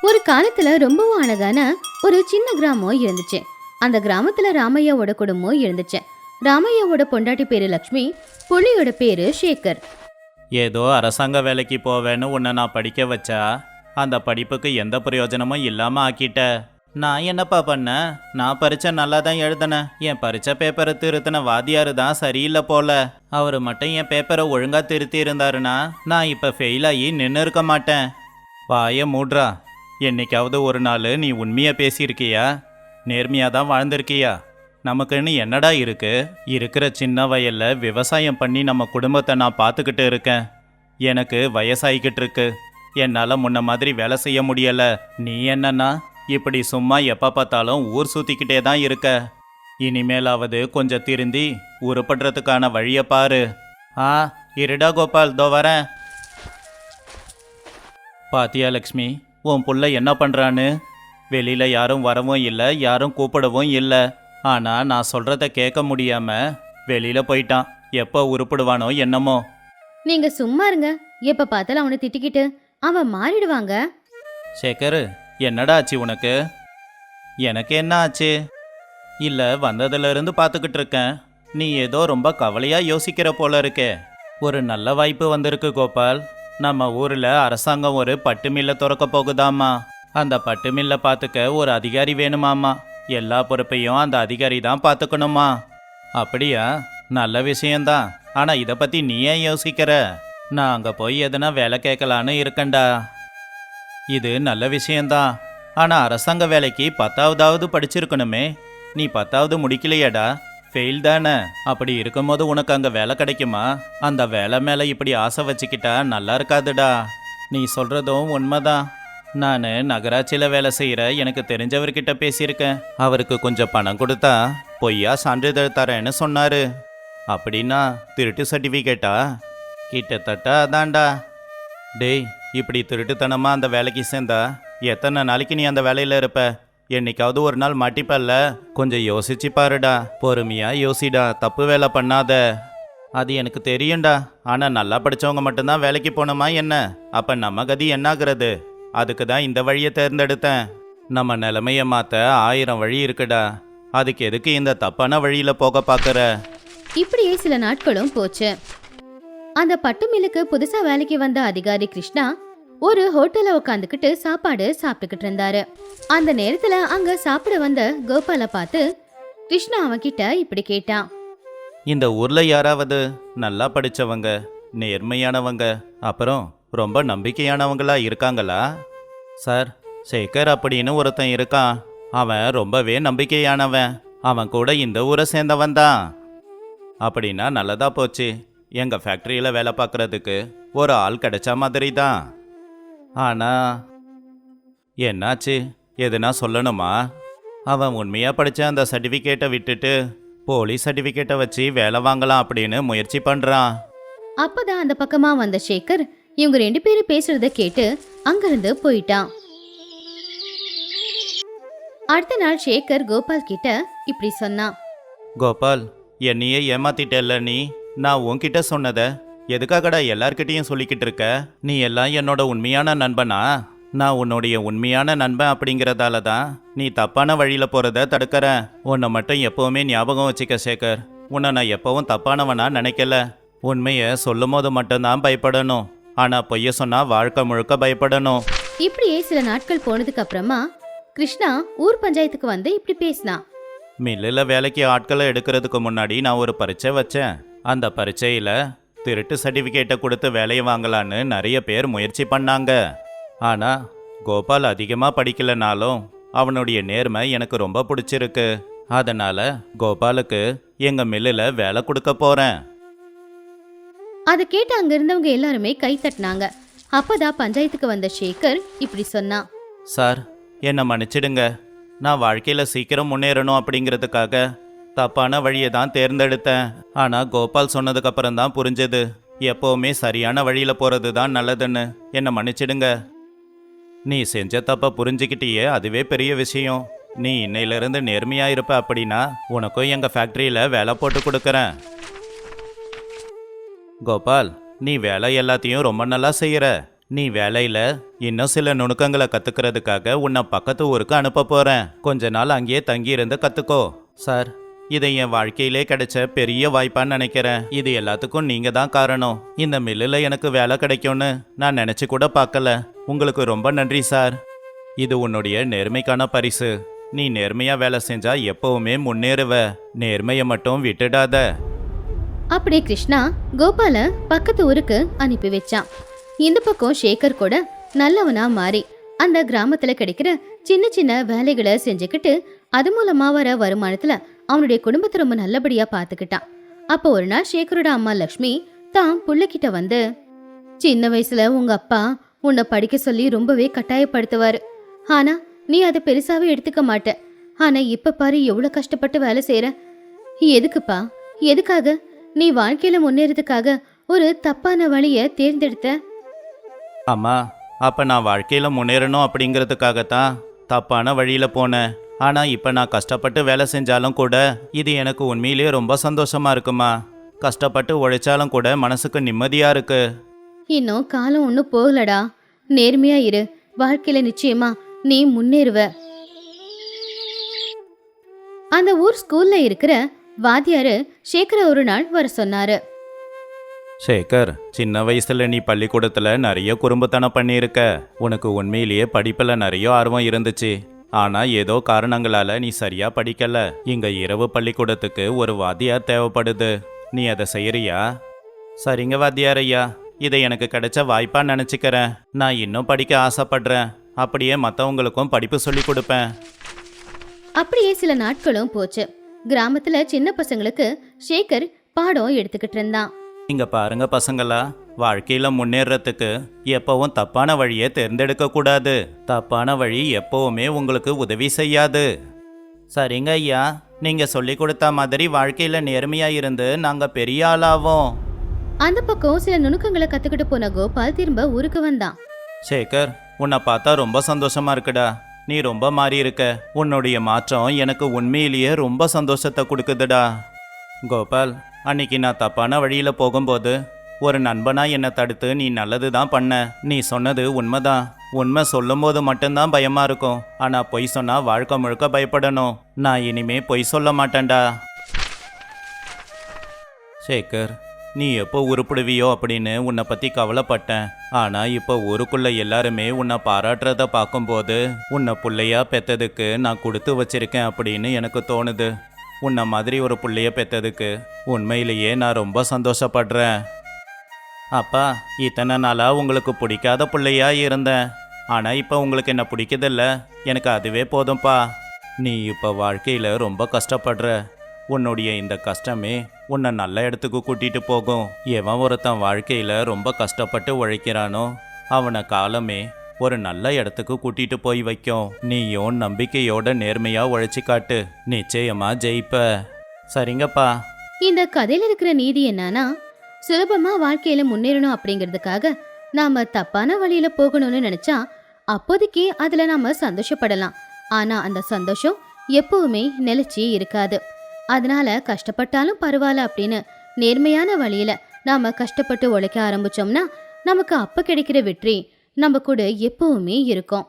ஒரு காலத்துல ரொம்பவும் அழகான ஒரு சின்ன கிராமம் இருந்துச்சு. அந்த கிராமத்துல ராமையாவோட குடும்பம் இருந்துச்சு. ராமையாவோட பொண்டாட்டி பேரு லக்ஷ்மி, புள்ளியோட பேரு சேகர். ஏதோ அரசாங்க வேலைக்கு போவேன்னு உன்னை நான் படிக்க வச்சா அந்த படிப்புக்கு எந்த பிரயோஜனமும் இல்லாமல் ஆக்கிட்ட. நான் என்னப்பா பண்ணேன்? நான் பரீட்சை நல்லா தான் எழுதினேன். என் பரீட்சை பேப்பரை திருத்தின வாத்தியாரு தான் சரியில்லை போல. அவர் மட்டும் என் பேப்பரை ஒழுங்காக திருத்தி இருந்தாருன்னா நான் இப்போ ஃபெயிலாகி நின்று இருக்க மாட்டேன். வாய மூட்ரா. என்னைக்காவது ஒரு நாள் நீ உண்மையாக பேசியிருக்கியா? நேர்மையாக தான் வாழ்ந்திருக்கியா? நமக்குன்னு என்னடா இருக்கிற சின்ன வயல்ல விவசாயம் பண்ணி நம்ம குடும்பத்தை நான் பார்த்துக்கிட்டு இருக்கேன். எனக்கு வயசாகிக்கிட்டு இருக்கு. என்னால் முன்ன மாதிரி வேலை செய்ய முடியலை. நீ என்னன்னா இப்படி சும்மா எப்போ பார்த்தாலும் ஊர் சுற்றிக்கிட்டே தான் இருக்க. இனிமேலாவது கொஞ்சம் திருந்தி உருப்படுறதுக்கான வழியை பாரு. இருடா கோபால், தோ வரேன். பாத்தியா லக்ஷ்மி, உன் புள்ள என்ன பண்ணுறான்னு? வெளியில் யாரும் வரவும் இல்லை, யாரும் கூப்பிடவும் இல்லை. ஆனால் நான் சொல்கிறத கேட்க முடியாமல் வெளியில் போயிட்டான். எப்போ உருப்பிடுவானோ என்னமோ. நீங்க சும்மா இருங்க. எப்ப பார்த்தாலும் அவனை திட்டிக்கிட்டு அவன் மாறிடுவாங்க. சேகர், என்னடா ஆச்சு உனக்கு? எனக்கு என்ன ஆச்சு? இல்லை, வந்ததுலேருந்து பார்த்துக்கிட்டு இருக்கேன். நீ ஏதோ ரொம்ப கவலையாக யோசிக்கிற போல இருக்கே. ஒரு நல்ல வாய்ப்பு வந்திருக்கு கோபால். நம்ம ஊரில் அரசாங்கம் ஒரு பட்டு மில்லை திறக்க போகுதாமா. அந்த பட்டு மில்லை பார்த்துக்க ஒரு அதிகாரி வேணுமாமா. எல்லா பொறுப்பையும் அந்த அதிகாரி தான் பார்த்துக்கணுமா. அப்படியா? நல்ல விஷயந்தான். ஆனால் இதை பற்றி நீ ஏன் யோசிக்கிற? நான் அங்கே போய் எதுனா வேலை கேட்கலான்னு இருக்கேன்டா. இது நல்ல விஷயந்தான். ஆனால் அரசாங்க வேலைக்கு 10வது படிச்சிருக்கணுமே. நீ 10வது முடிக்கலையாடா? ஃபெயில் தானே. அப்படி இருக்கும்போது உனக்கு அங்கே வேலை கிடைக்குமா? அந்த வேலை மேலே இப்படி ஆசை வச்சுக்கிட்டா நல்லா இருக்காதுடா. நீ சொல்கிறதும் உண்மைதான். நான் நகராட்சியில் வேலை செய்கிற எனக்கு தெரிஞ்சவர்கிட்ட பேசியிருக்கேன். அவருக்கு கொஞ்சம் பணம் கொடுத்தா பொய்யா சான்றிதழ் தரேன்னு சொன்னார். அப்படின்னா திருட்டு சர்டிஃபிகேட்டா? கிட்டத்தட்ட அதான்டா. டேய், இப்படி திருட்டுத்தனமாக அந்த வேலைக்கு சேர்ந்தா எத்தனை நாளைக்கு நீ அந்த வேலையில் இருப்ப? என்னைக்காவது ஒரு நாள் மாட்டிப்பல்ல. கொஞ்சம் யோசிச்சு பாருடா. பொறுமையாக யோசிடா. தப்பு வேலை பண்ணாத. அது எனக்கு தெரியும்டா. ஆனால் நல்லா படித்தவங்க மட்டும்தான் வேலைக்கு போனோமா என்ன? அப்போ நம்ம கதி என்னாகிறது? அதுக்கு தான் இந்த வழியை தேர்ந்தெடுத்தேன். நம்ம நிலைமையை மாற்ற 1000 வழி இருக்குடா. அதுக்கு எதுக்கு இந்த தப்பான வழியில் போக பார்க்குற? இப்படியே சில நாட்களும் போச்சு. அந்த பட்டு மில்லுக்கு புதுசா வேலைக்கு வந்த அதிகாரி கிருஷ்ணா ஒரு ஹோட்டல்ல உட்காந்துக்கிட்டு சாப்பாடு சாப்பிட்டுக்கிட்டு இருந்தாரு. அந்த நேரத்துல அங்க சாப்பிட வந்த கோபாலை பார்த்து கிருஷ்ணா அவன்கிட்ட இப்படி கேட்டான். இந்த ஊரில் யாராவது நல்லா படித்தவங்க, நேர்மையானவங்க, அப்புறம் ரொம்ப நம்பிக்கையானவங்களா இருக்காங்களா? சார், சேகர் அப்படின்னு ஒருத்தன் இருக்கான். அவன் ரொம்பவே நம்பிக்கையானவன். அவன் கூட இந்த ஊரை சேர்ந்தவன் தான். அப்படின்னா நல்லதா போச்சு. எங்கள் ஃபேக்ட்ரியில் வேலை பார்க்குறதுக்கு ஒரு ஆள் கிடைச்ச மாதிரி தான். ஆனால் என்னாச்சு? எதுனா சொல்லணுமா? அவன் உண்மையாக படித்த அந்த சர்டிஃபிகேட்டை விட்டுட்டு போலீஸ் சர்டிஃபிகேட்டை வச்சு வேலை வாங்கலாம் அப்படின்னு முயற்சி பண்ணுறான். அப்பதான் அந்த பக்கமா வந்த சேகர் இவங்க 2 பேரும் பேசுறத கேட்டு அங்கிருந்து போயிட்டான். அடுத்த நாள் சேகர் கோபால் கிட்ட இப்படி சொன்னான். கோபால், என்னையே ஏமாத்திட்டல்ல நீ. நான் உன்கிட்ட சொன்னதை எதுக்காகடா எல்லார்கிட்டையும் சொல்லிக்கிட்டு இருக்க? நீ எல்லாம் என்னோட உண்மையான நண்பனா? நான் உன்னுடைய உண்மையான நண்பன் அப்படிங்கிறதால தான் நீ தப்பான வழியில் போகிறத தடுக்கிற. உன்னை மட்டும் எப்போவுமே ஞாபகம் வச்சுக்க சேகர். உன்னை நான் எப்பவும் தப்பானவனா நினைக்கல. உண்மையை சொல்லும் போது மட்டும்தான் பயப்படணும். ஆனால் பொய்ய சொன்னால் வாழ்க்கை முழுக்க பயப்படணும். இப்படியே சில நாட்கள் போனதுக்கு அப்புறமா கிருஷ்ணா ஊர் பஞ்சாயத்துக்கு வந்து இப்படி பேசினான். மில்லில் வேலைக்கு ஆட்களை எடுக்கிறதுக்கு முன்னாடி நான் ஒரு பரீட்சை வச்சேன். அந்த பரீட்சையில் திருட்டு சர்டிஃபிகேட்டை கொடுத்து வேலையை வாங்கலான்னு நிறைய பேர் முயற்சி பண்ணாங்க. ஆனால் கோபால் அதிகமாக படிக்கலைனாலும் அவனுடைய நேர்மை எனக்கு ரொம்ப பிடிச்சிருக்கு. அதனால் கோபாலுக்கு எங்கள் மில்லில் வேலை கொடுக்க போகிறேன். அதை கேட்டு அங்க இருந்தவங்க எல்லாருமே கை தட்டினாங்க. அப்பதான் பஞ்சாயத்துக்கு வந்த சேகர் இப்படி சொன்னான். சார், என்னை மன்னிச்சிடுங்க. நான் வாழ்க்கையில் சீக்கிரம் முன்னேறணும் அப்படிங்கிறதுக்காக தப்பான வழியை தான் தேர்ந்தெடுத்தேன். ஆனால் கோபால் சொன்னதுக்கப்புறம் தான் புரிஞ்சது எப்போவுமே சரியான வழியில் போகிறது தான் நல்லதுன்னு. என்னை மன்னிச்சிடுங்க. நீ செஞ்ச தப்பை புரிஞ்சுக்கிட்டியே, அதுவே பெரிய விஷயம். நீ இன்னையிலிருந்து நேர்மையாக இருப்ப. அப்படின்னா உனக்கும் எங்கள் ஃபேக்ட்ரியில் வேலை போட்டு கொடுக்குறேன். கோபால், நீ வேலை எல்லாத்தையும் ரொம்ப நல்லா செய்கிற. நீ வேலையில இன்னும் சில நுணுக்கங்களை கத்துக்கிறதுக்காக உன்னை பக்கத்து ஊருக்கு அனுப்ப போறேன். கொஞ்ச நாள் அங்கேயே தங்கி இருந்து கத்துக்கோ. சார், இதை என் வாழ்க்கையிலே கிடைச்ச பெரிய வாய்ப்பான்னு நினைக்கிறேன். இது எல்லாத்துக்கும் நீங்க தான் காரணம். இந்த மில்லுல எனக்கு வேலை கிடைக்கும்னு நான் நினைச்சு கூட பார்க்கல. உங்களுக்கு ரொம்ப நன்றி சார். இது உன்னுடைய நேர்மைக்கான பரிசு. நீ நேர்மையா வேலை செஞ்சா எப்பவுமே முன்னேறுவ. நேர்மையை மட்டும் விட்டுடாத. அப்படி கிருஷ்ணா கோபால பக்கத்து ஊருக்கு அனுப்பி வச்சான். இந்த பக்கம் சேகர் கூட நல்லவனா மாறி அந்த கிராமத்துல கிடைக்கிற சின்ன சின்ன வேலைகளை செஞ்சுக்கிட்டு அது மூலமா வர வருமானத்துல அவனுடைய குடும்பத்தை ரொம்ப நல்லபடியா பாத்துக்கிட்டான். அப்போ ஒரு நாள் சேகரோட அம்மா லக்ஷ்மி தான் புள்ளக்கிட்ட வந்து, சின்ன வயசுல உங்க அப்பா உன்னை படிக்க சொல்லி ரொம்பவே கட்டாயப்படுத்துவாரு. ஆனா நீ அதை பெருசாவே எடுத்துக்க மாட்ட. ஆனா இப்ப பாரு எவ்வளவு கஷ்டப்பட்டு வேலை செய்யற. எதுக்குப்பா? எதுக்காக? நீ வாழ்க்கையில முன்னேறதுக்காக ஒரு தப்பான வழிய தேர்ந்தெடுத்த? அம்மா, அப்ப நான் வாழ்க்கையில முன்னேறணும் அப்படிங்கிறதுக்காகத்தான் தப்பான வழியில போனேன். ஆனா இப்ப நான் கஷ்டப்பட்டு வேலை செஞ்சாலும் கூட இது எனக்கு உண்மையிலேயே ரொம்ப சந்தோஷமா இருக்குமா. கஷ்டப்பட்டு உழைச்சாலும் கூட மனசுக்கு நிம்மதியா இருக்கு. இன்னும் காலம் ஒன்னும் போகலடா. நேர்மையா இரு. வாழ்க்கையில நிச்சயமா நீ முன்னேறுவ. அந்த ஊர் ஸ்கூல்ல இருக்கிற வாத்தியாரு சேகரை ஒரு நாள் வர சொன்னாரு. சேகர், சின்ன வயசுல நீ பள்ளிக்கூடத்துல நிறைய குறும்புத்தனம் பண்ணியிருக்க. உனக்கு உண்மையிலேயே படிப்புல நிறைய ஆர்வம் இருந்துச்சு. ஆனா ஏதோ காரணங்களால நீ சரியா படிக்கல. இங்க இரவு பள்ளிக்கூடத்துக்கு ஒரு வாத்தியார் தேவைப்படுது. நீ அதை செய்யறியா? சரிங்க வாத்தியார் ஐயா, இதை எனக்கு கிடைச்ச வாய்ப்பா நினைச்சுக்கிறேன். நான் இன்னும் படிக்க ஆசைப்படுறேன். அப்படியே மற்றவங்களுக்கும் படிப்பு சொல்லி கொடுப்பேன். அப்படியே சில நாட்களும் போச்சு. கிராமத்துல சின்ன பசங்களுக்கு சேகர் பாடம் எடுத்துக்கிட்டு இருந்தான். இங்க பாருங்க பசங்களா, வாழ்க்கையில முன்னேறத்துக்கு எப்பவும் தப்பான வழியை தேர்ந்தெடுக்க கூடாது. தப்பான வழி எப்பவுமே உங்களுக்கு உதவி செய்யாது. சரிங்க ஐயா, நீங்க சொல்லி கொடுத்த மாதிரி வாழ்க்கையில நேர்மையா இருந்து நாங்க பெரிய ஆளாவோம். அந்த பக்கம் சில நுணுக்கங்களை கத்துக்கிட்டு போன கோபால் திரும்ப ஊருக்கு வந்தான். சேகர், உன்னை பார்த்தா ரொம்ப சந்தோஷமா இருக்குடா. நீ ரொம்ப மாறி இருக்க. உன்னுடைய மாற்றம் எனக்கு உண்மையிலேயே ரொம்ப சந்தோஷத்தை கொடுக்குதுடா. கோபால், அன்னைக்கு நான் தப்பான வழியில போகும்போது ஒரு நண்பனா என்னை தடுத்து நீ நல்லது தான் பண்ண. நீ சொன்னது உண்மைதான். உண்மை சொல்லும் போது மட்டும்தான் பயமா இருக்கும். ஆனா பொய் சொன்னா வாழ்க்கை முழுக்க பயப்படணும். நான் இனிமே பொய் சொல்ல மாட்டேன்டா. சேகர், நீ எப்போ உருப்பிடுவியோ அப்படின்னு உன்னை பத்தி கவலைப்பட்டேன். ஆனா இப்போ ஊருக்குள்ள எல்லாருமே உன்னை பாராட்டுறத பார்க்கும்போது உன்னை புள்ளையா பெத்ததுக்கு நான் கொடுத்து வச்சிருக்கேன் அப்படின்னு எனக்கு தோணுது. உன்னை மாதிரி ஒரு புள்ளைய பெத்ததுக்கு உண்மையிலேயே நான் ரொம்ப சந்தோஷப்படுறேன். அப்பா, இத்தனை நாளா உங்களுக்கு பிடிக்காத பிள்ளையா இருந்தேன். ஆனா இப்போ உங்களுக்கு என்ன பிடிக்குதில்ல. எனக்கு அதுவே போதும்பா. நீ இப்போ வாழ்க்கையில ரொம்ப கஷ்டப்படுற. உன்னுடைய இந்த கஷ்டமே உன்னை நல்ல இடத்துக்கு கூட்டிட்டு போகும். எவன் ஒருத்தன் வாழ்க்கையில ரொம்ப கஷ்டப்பட்டு உழைக்கிறானோ அவனை காலமே ஒரு நல்ல இடத்துக்கு கூட்டிட்டு போய் வைக்கும். நீயும் நம்பிக்கையோட நேர்மையா உழைச்சி காட்டு. நிச்சயமா ஜெயிப்ப. சரிங்கப்பா. இந்த கதையில இருக்கிற நீதி என்னன்னா, சுலபமா வாழ்க்கையில முன்னேறணும் அப்படிங்கிறதுக்காக நாம தப்பான வழியில போகணும்னு நினைச்சா அப்போதைக்கு அதுல நாம சந்தோஷப்படலாம். ஆனா அந்த சந்தோஷம் எப்பவுமே நிலைச்சி இருக்காது. அதனால கஷ்டப்பட்டாலும் பரவாயில்ல அப்படின்னு நேர்மையான வழியில நாம கஷ்டப்பட்டு உழைக்க ஆரம்பிச்சோம்னா நமக்கு அப்ப கிடைக்கிற வெற்றி நம்ம கூட எப்பவுமே இருக்கும்.